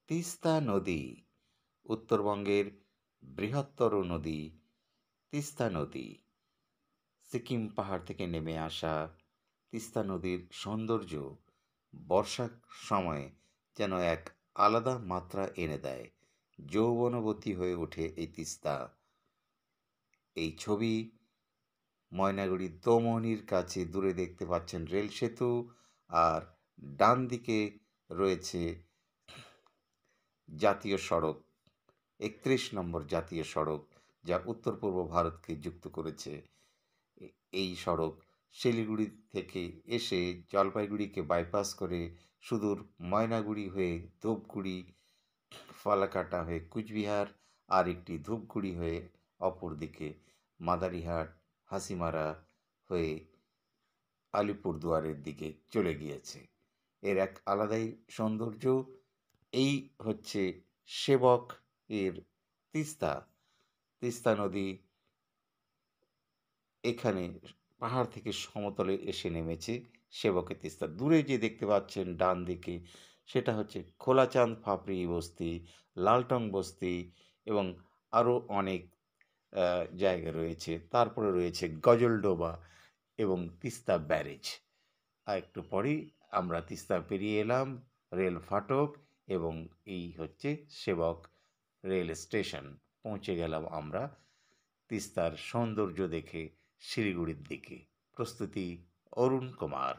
তিস্তা নদী উত্তরবঙ্গের বৃহত্তর নদী। তিস্তা নদী সিকিম পাহাড় থেকে নেমে আসা তিস্তা নদীর সৌন্দর্য বর্ষার সময় যেন এক আলাদা মাত্রা এনে দেয়। যৌবনবতী হয়ে ওঠে এই তিস্তা। এই ছবি ময়নাগুড়ির দোমনির কাছে দূরে দেখতে পাচ্ছেন রেল সেতু, আর ডান দিকে রয়েছে জাতীয় সড়ক, ৩১ নম্বর জাতীয় সড়ক, যা উত্তর পূর্ব ভারতকে যুক্ত করেছে। এই সড়ক শিলিগুড়ি থেকে এসে জলপাইগুড়িকে বাইপাস করে সুদূর ময়নাগুড়ি হয়ে ধূপগুড়ি, ফালাকাটা হয়ে কুচবিহার, আর একটি ধূপগুড়ি হয়ে অপরদিকে মাদারিহাট, হাসিমারা হয়ে আলিপুরদুয়ারের দিকে চলে গিয়েছে। এর এক আলাদাই সৌন্দর্য। এই হচ্ছে সেবক এর তিস্তা। তিস্তা নদী এখানে পাহাড় থেকে সমতলে এসে নেমেছে। সেবকের তিস্তা দূরে যে দেখতে পাচ্ছেন ডান দিকে, সেটা হচ্ছে খোলাচাঁদ ফাপড়ি বস্তি, লালটং বস্তি এবং আরও অনেক জায়গা রয়েছে। তারপরে রয়েছে গজলডোবা এবং তিস্তা ব্যারেজ। আর একটু পরেই আমরা তিস্তা পেরিয়ে এলাম রেল ফাটক, এবং এই হচ্ছে সেবক রেল স্টেশন। পৌঁছে গেলাম আমরা তিস্তার সৌন্দর্য দেখে শিলিগুড়ির দিকে। প্রস্তুতি অরুণ কুমার।